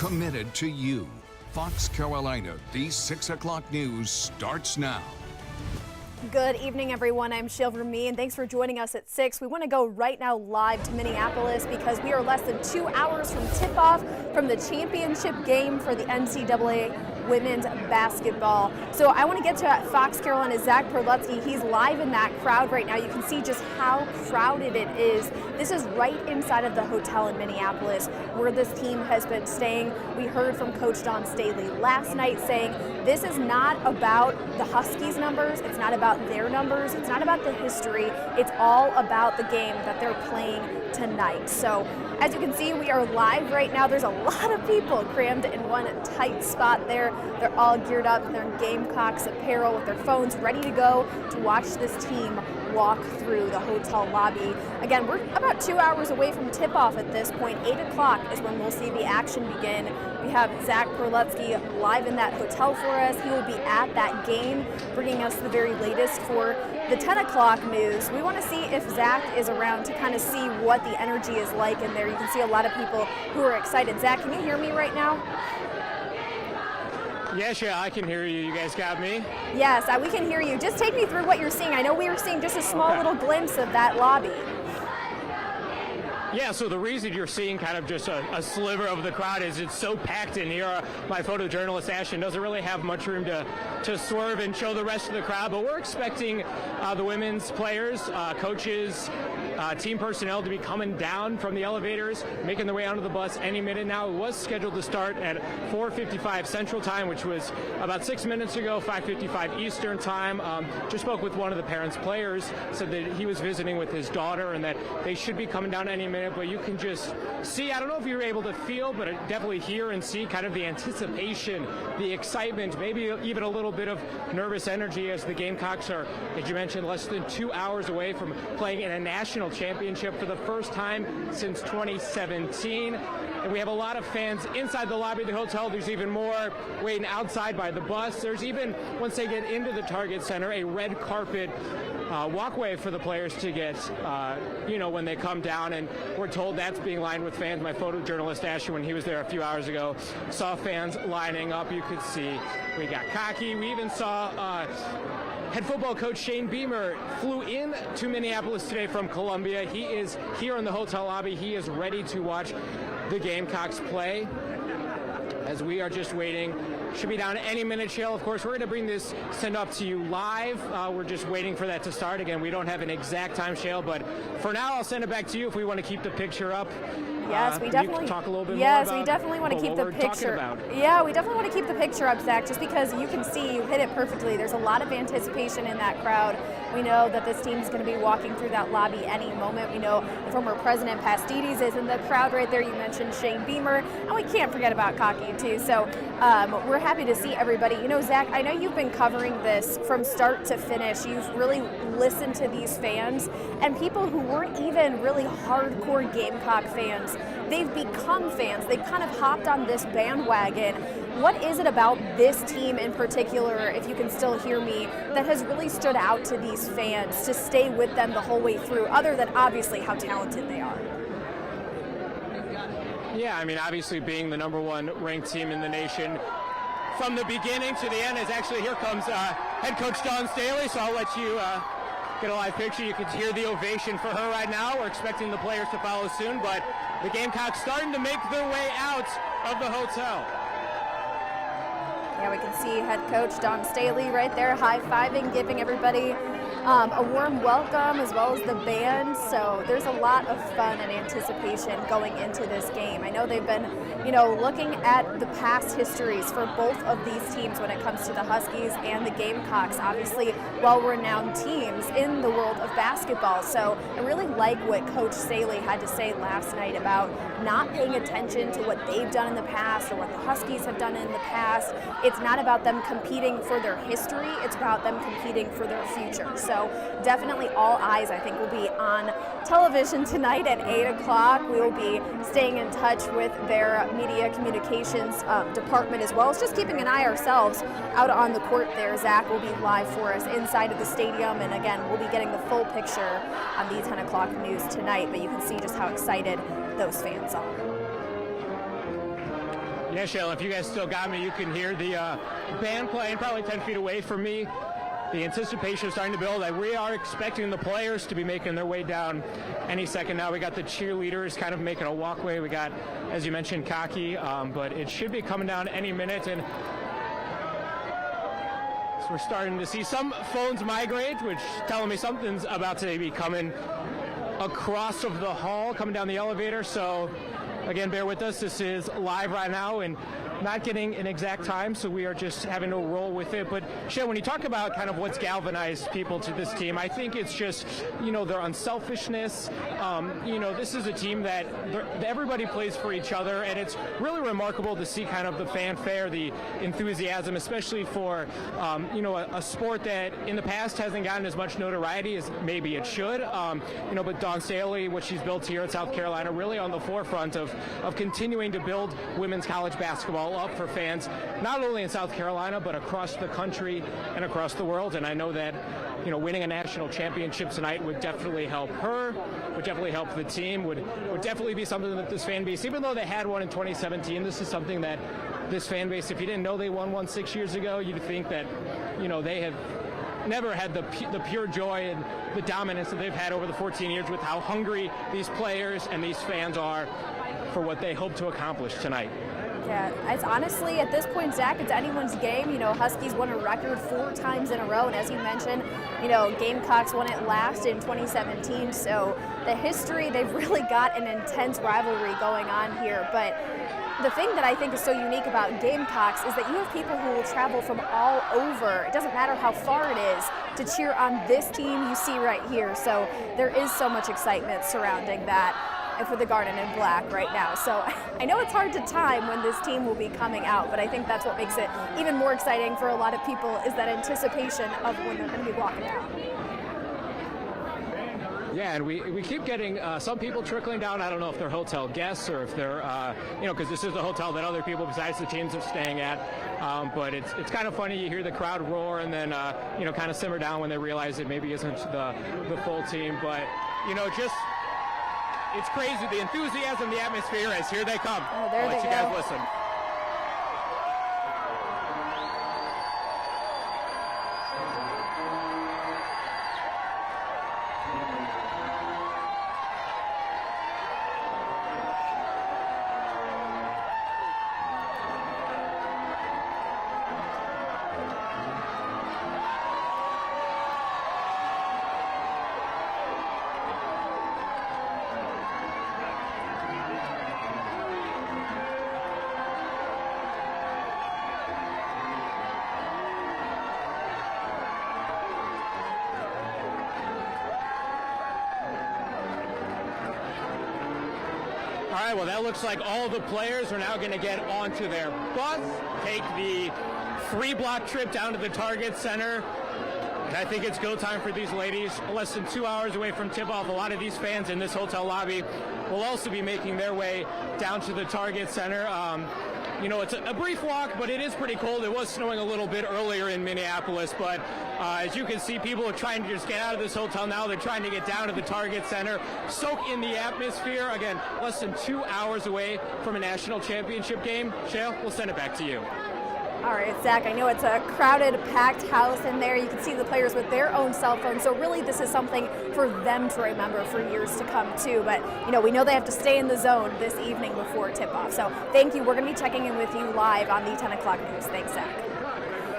committed to you. Fox Carolina, the 6 o'clock news starts now. Good evening, everyone. I'm Shale Remien. Thanks for joining us at 6. We want to go right now live to Minneapolis because we are less than 2 hours from tip-off from the championship game for the NCAA women's basketball. So I want to get to Fox Carolina's Zach Perletsky. He's live in that crowd right now. You can see just how crowded it is. This is right inside of the hotel in Minneapolis where this team has been staying. We heard from Coach Dawn Staley last night saying this is not about the Huskies numbers. It's not about their numbers. It's not about the history. It's all about the game that they're playing tonight. So as you can see, we are live right now. There's a lot of people crammed in one tight spot there. They're all geared up in their Gamecocks apparel with their phones ready to go to watch this team walk through the hotel lobby. Again, we're about 2 hours away from tip-off at this point. 8 o'clock is when we'll see the action begin. We have Zach Perletsky live in that hotel for us. He will be at that game, bringing us the very latest for the 10 o'clock news. We want to see if Zach is around to kind of see what the energy is like in there. You can see a lot of people who are excited. Zach, can you hear me right now? Yes, yeah, I can hear you. You guys got me? Yes, we can hear you. Just take me through what you're seeing. I know we were seeing just a small little glimpse of that lobby. Yeah, so the reason you're seeing kind of just a sliver of the crowd is it's so packed in here. My photojournalist, Ashton, doesn't really have much room to swerve and show the rest of the crowd, but we're expecting the women's players, coaches, team personnel to be coming down from the elevators, making their way onto the bus any minute now. It was scheduled to start at 4:55 Central Time, which was about 6 minutes ago, 5:55 Eastern Time. Just spoke with one of the parents' players, said that he was visiting with his daughter and that they should be coming down any minute, but you can just see, I don't know if you're able to feel, but definitely hear and see kind of the anticipation, the excitement, maybe even a little bit of nervous energy as the Gamecocks are, as you mentioned, less than 2 hours away from playing in a national championship for the first time since 2017. And we have a lot of fans inside the lobby of the hotel. There's even more waiting outside by the bus. There's even, once they get into the Target Center, a red carpet walkway for the players to get, when they come down. And we're told that's being lined with fans. My photojournalist, Asher, when he was there a few hours ago, saw fans lining up. You could see we got cocky. We even saw head football coach Shane Beamer flew in to Minneapolis today from Columbia. He is here in the hotel lobby. He is ready to watch the Gamecocks play as we are just waiting. Should be down any minute, Shale. Of course, we're going to bring this send up to you live. We're just waiting for that to start. Again, we don't have an exact time, Shale, but for now, I'll send it back to you if we want to keep the picture up. Yes, we definitely talk a little bit yes, more about we definitely want to keep the picture. Yeah, we definitely want to keep the picture up, Zach, just because you can see you hit it perfectly. There's a lot of anticipation in that crowd. We know that this team is going to be walking through that lobby any moment. We know the former president Pastides is in the crowd right there. You mentioned Shane Beamer, and we can't forget about Cocky too. So we're happy to see everybody. You know, Zach, I know you've been covering this from start to finish. You've really listened to these fans and people who weren't even really hardcore Gamecock fans. They've become fans. They've kind of hopped on this bandwagon. What is it about this team in particular, if you can still hear me, that has really stood out to these fans to stay with them the whole way through, other than obviously how talented they are? Yeah, I mean, obviously being the #1 ranked team in the nation from the beginning to the end is actually, here comes head coach Dawn Staley, so I'll let you get a live picture. You can hear the ovation for her right now. We're expecting the players to follow soon, but the Gamecocks starting to make their way out of the hotel. Yeah, we can see head coach Dawn Staley right there high-fiving, giving everybody a warm welcome as well as the band. So there's a lot of fun and anticipation going into this game. I know they've been, looking at the past histories for both of these teams when it comes to the Huskies and the Gamecocks, obviously well-renowned teams in the world of basketball. So I really like what Coach Staley had to say last night about not paying attention to what they've done in the past or what the Huskies have done in the past. It's not about them competing for their history, it's about them competing for their future. So definitely all eyes, I think, will be on television tonight at 8 o'clock. We will be staying in touch with their media communications department as well as just keeping an eye ourselves out on the court there. Zach will be live for us inside of the stadium, and again, we'll be getting the full picture on the 10 o'clock news tonight, but you can see just how excited those fans are. Yeah, Shale, if you guys still got me, you can hear the band playing probably 10 feet away from me. The anticipation is starting to build. We are expecting the players to be making their way down any second now. We got the cheerleaders kind of making a walkway. We got, as you mentioned, Cocky, but it should be coming down any minute. And so we're starting to see some phones migrate, which is telling me something's about to be coming across of the hall, coming down the elevator. So again, bear with us. This is live right now and not getting an exact time, so we are just having to roll with it. But Shale, when you talk about kind of what's galvanized people to this team, I think it's just, their unselfishness. This is a team that everybody plays for each other, and it's really remarkable to see kind of the fanfare, the enthusiasm, especially for, a sport that in the past hasn't gotten as much notoriety as maybe it should. But Dawn Staley, what she's built here in South Carolina, really on the forefront of continuing to build women's college basketball up for fans, not only in South Carolina, but across the country and across the world. And I know that, winning a national championship tonight would definitely help her, would definitely help the team, would definitely be something that this fan base, even though they had one in 2017, this is something that this fan base, if you didn't know they won one 6 years ago, you'd think that, they have never had the pure joy and the dominance that they've had over the 14 years with how hungry these players and these fans are for what they hope to accomplish tonight. Yeah, it's honestly, at this point, Zach, it's anyone's game. Huskies won a record 4 times in a row, and as you mentioned, Gamecocks won it last in 2017, so the history, they've really got an intense rivalry going on here. But the thing that I think is so unique about Gamecocks is that you have people who will travel from all over. It doesn't matter how far it is to cheer on this team you see right here. So there is so much excitement surrounding that and for the Garden in Black right now. So I know it's hard to time when this team will be coming out, but I think that's what makes it even more exciting for a lot of people is that anticipation of when they're going to be walking out. Yeah, and we keep getting some people trickling down. I don't know if they're hotel guests or if they're, because this is the hotel that other people besides the teams are staying at. But it's kind of funny. You hear the crowd roar and then, kind of simmer down when they realize it maybe isn't the full team. But, it's crazy. The enthusiasm, the atmosphere is here they come. Oh, there I'll let they you guys go. listen. All right, well, that looks like all the players are now going to get onto their bus, take the 3-block trip down to the Target Center. And I think it's go time for these ladies. Less than 2 hours away from tip-off, a lot of these fans in this hotel lobby will also be making their way down to the Target Center. It's a brief walk, but it is pretty cold. It was snowing a little bit earlier in Minneapolis, but as you can see, people are trying to just get out of this hotel now. They're trying to get down to the Target Center, soak in the atmosphere. Again, less than 2 hours away from a national championship game. Shale, we'll send it back to you. All right, Zach, I know it's a crowded, packed house in there. You can see the players with their own cell phones. So really this is something for them to remember for years to come too. But, we know they have to stay in the zone this evening before tip-off. So thank you. We're going to be checking in with you live on the 10 o'clock news. Thanks, Zach.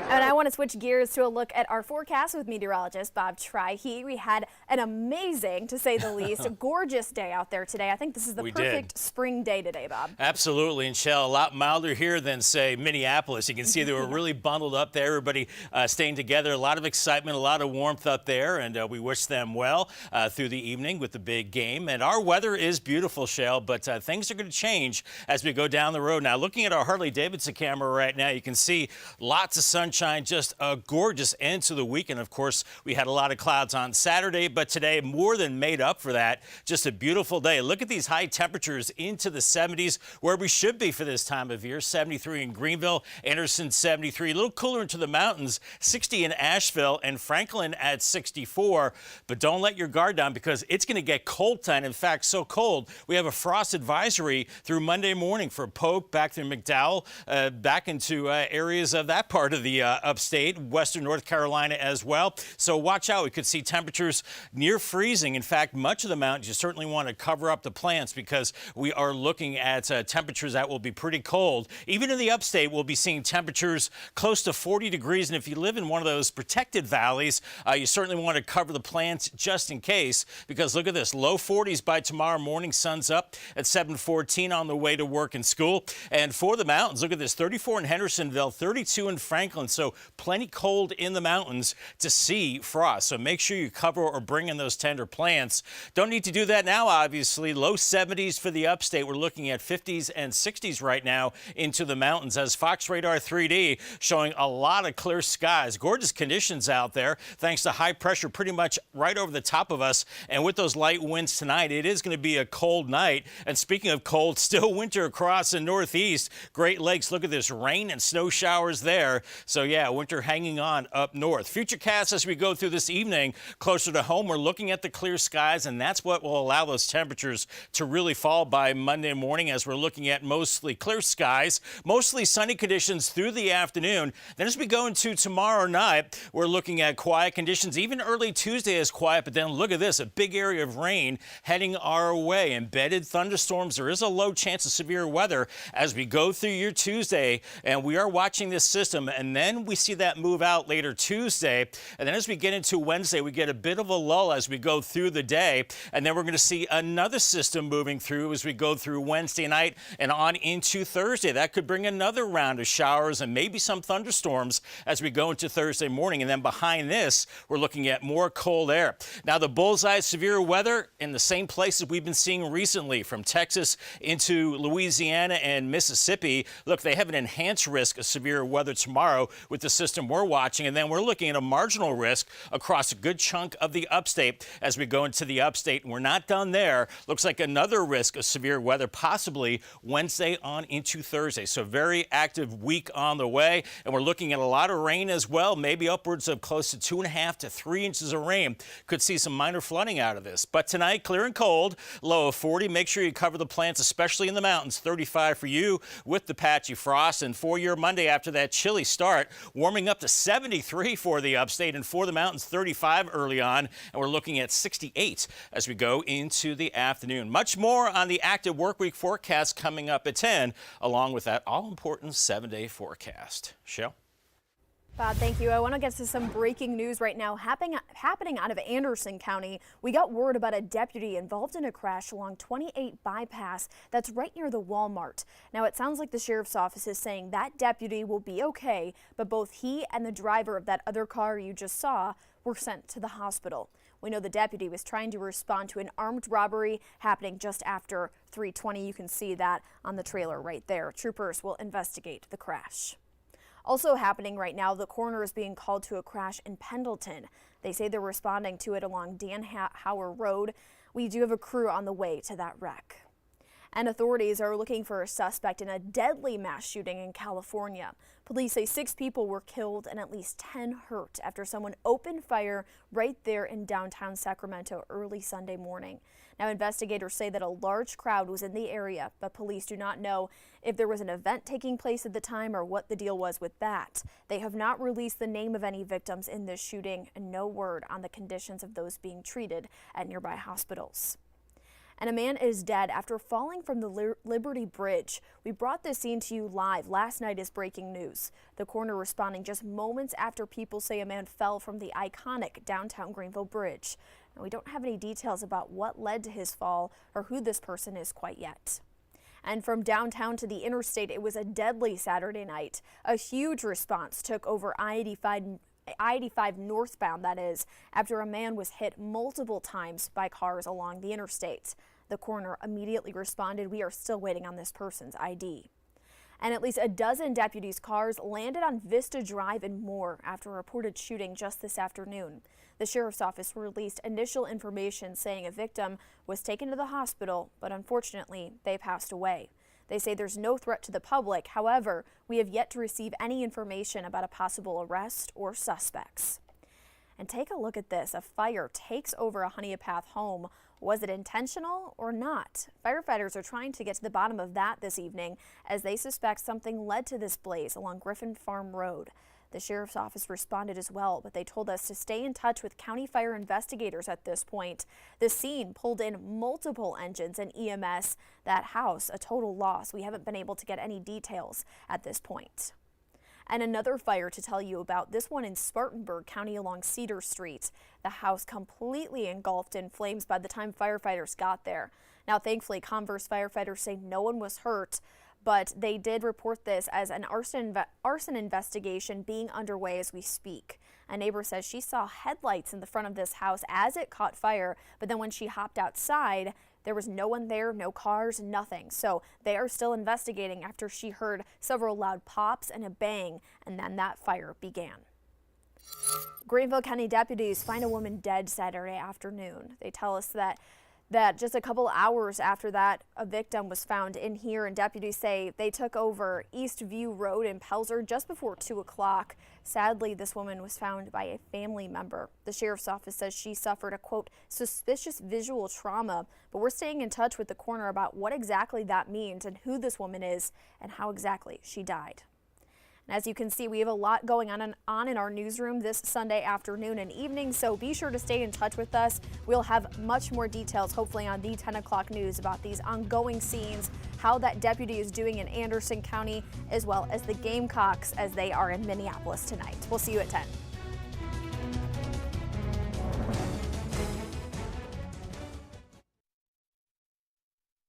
And I want to switch gears to a look at our forecast with meteorologist Bob Trihey. We had an amazing, to say the least, gorgeous day out there today. I think this is the perfect spring day today, Bob. Absolutely, and Shell, a lot milder here than, say, Minneapolis. You can see they were really bundled up there, everybody staying together. A lot of excitement, a lot of warmth up there, and we wish them well through the evening with the big game. And our weather is beautiful, Shell, but things are going to change as we go down the road. Now, looking at our Harley-Davidson camera right now, you can see lots of sunshine sunshine, just a gorgeous end to the weekend. Of course, we had a lot of clouds on Saturday, but today more than made up for that. Just a beautiful day. Look at these high temperatures into the 70s, where we should be for this time of year. 73 in Greenville, Anderson 73. A little cooler into the mountains, 60 in Asheville, and Franklin at 64. But don't let your guard down, because it's going to get cold tonight. In fact, so cold, we have a frost advisory through Monday morning for Polk, back through McDowell, back into areas of that part of the upstate, western North Carolina as well. So watch out. We could see temperatures near freezing. In fact, much of the mountains, you certainly want to cover up the plants, because we are looking at temperatures that will be pretty cold. Even in the upstate, we'll be seeing temperatures close to 40 degrees. And if you live in one of those protected valleys, you certainly want to cover the plants just in case, because look at this, low 40s by tomorrow morning. Sun's up at 7:14 on the way to work and school. And for the mountains, look at this, 34 in Hendersonville, 32 in Franklin. So plenty cold in the mountains to see frost. So make sure you cover or bring in those tender plants. Don't need to do that now, obviously. Low 70s for the upstate. We're looking at 50s and 60s right now into the mountains, as Fox Radar 3D showing a lot of clear skies. Gorgeous conditions out there, thanks to high pressure pretty much right over the top of us. And with those light winds tonight, it is going to be a cold night. And speaking of cold, still winter across the Northeast. Great Lakes, look at this, rain and snow showers there. So yeah, winter hanging on up north. Futurecast as we go through this evening, closer to home, we're looking at the clear skies, and that's what will allow those temperatures to really fall by Monday morning, as we're looking at mostly clear skies, mostly sunny conditions through the afternoon. Then as we go into tomorrow night, we're looking at quiet conditions. Even early Tuesday is quiet, but then look at this, a big area of rain heading our way. Embedded thunderstorms. There is a low chance of severe weather as we go through your Tuesday, and we are watching this system, and then we see that move out later Tuesday. And then as we get into Wednesday, we get a bit of a lull as we go through the day, and then we're going to see another system moving through as we go through Wednesday night and on into Thursday. That could bring another round of showers and maybe some thunderstorms as we go into Thursday morning. And then behind this, we're looking at more cold air. Now, the bullseye severe weather in the same places we've been seeing recently, from Texas into Louisiana and Mississippi. Look, they have an enhanced risk of severe weather tomorrow with the system we're watching. And then we're looking at a marginal risk across a good chunk of the upstate as we go into the upstate. And we're not done there. Looks like another risk of severe weather possibly Wednesday on into Thursday. So very active week on the way. And we're looking at a lot of rain as well, maybe upwards of close to 2.5 to 3 inches of rain. Could see some minor flooding out of this. But tonight, clear and cold, low of 40. Make sure you cover the plants, especially in the mountains. 35 for you with the patchy frost. And for your Monday, after that chilly start, warming up to 73 for the upstate, and for the mountains, 35 early on. And we're looking at 68 as we go into the afternoon. Much more on the active work week forecast coming up at 10, along with that all-important 7-day forecast. Shale? Bob, thank you. I want to get to some breaking news right now happening out of Anderson County. We got word about a deputy involved in a crash along 28 bypass that's right near the Walmart. Now, it sounds like the sheriff's office is saying that deputy will be okay, but both he and the driver of that other car you just saw were sent to the hospital. We know the deputy was trying to respond to an armed robbery happening just after 3:20. You can see that on the trailer right there. Troopers will investigate the crash. Also happening right now, the coroner is being called to a crash in Pendleton. They say they're responding to it along Dan Hauer Road. We do have a crew on the way to that wreck. And authorities are looking for a suspect in a deadly mass shooting in California. Police say 6 people were killed and at least 10 hurt after someone opened fire right there in downtown Sacramento early Sunday morning. Now, investigators say that a large crowd was in the area, but police do not know if there was an event taking place at the time or what the deal was with that. They have not released the name of any victims in this shooting, and no word on the conditions of those being treated at nearby hospitals. And a man is dead after falling from the Liberty Bridge. We brought this scene to you live last night as breaking news. The coroner responding just moments after people say a man fell from the iconic downtown Greenville Bridge. And we don't have any details about what led to his fall or who this person is quite yet. And from downtown to the interstate, it was a deadly Saturday night. A huge response took over I-85 northbound, that is, after a man was hit multiple times by cars along the interstate. The coroner immediately responded, "We are still waiting on this person's ID." And at least a dozen deputies' cars landed on Vista Drive and more after a reported shooting just this afternoon. The sheriff's office released initial information saying a victim was taken to the hospital, but unfortunately, they passed away. They say there's no threat to the public. However, we have yet to receive any information about a possible arrest or suspects. And take a look at this. A fire takes over a Hunniapath home. Was it intentional or not? Firefighters are trying to get to the bottom of that this evening as they suspect something led to this blaze along Griffin Farm Road. The sheriff's office responded as well, but they told us to stay in touch with county fire investigators at this point. The scene pulled in multiple engines and EMS. That house, a total loss. We haven't been able to get any details at this point. And another fire to tell you about, this one in Spartanburg County along Cedar Street. The house completely engulfed in flames by the time firefighters got there. Now, thankfully, Converse firefighters say no one was hurt, but they did report this as an arson investigation being underway as we speak. A neighbor says she saw headlights in the front of this house as it caught fire, but then when she hopped outside, there was no one there, no cars, nothing. So they are still investigating after she heard several loud pops and a bang, and then that fire began. Greenville County deputies find a woman dead Saturday afternoon. They tell us that just a couple hours after that, a victim was found in here, and deputies say they took over East View Road in Pelzer just before 2 o'clock. Sadly, this woman was found by a family member. The sheriff's office says she suffered a, quote, suspicious visual trauma, but we're staying in touch with the coroner about what exactly that means and who this woman is and how exactly she died. And as you can see, we have a lot going on in our newsroom this Sunday afternoon and evening, so be sure to stay in touch with us. We'll have much more details, hopefully, on the 10 o'clock news about these ongoing scenes, how that deputy is doing in Anderson County, as well as the Gamecocks as they are in Minneapolis tonight. We'll see you at 10.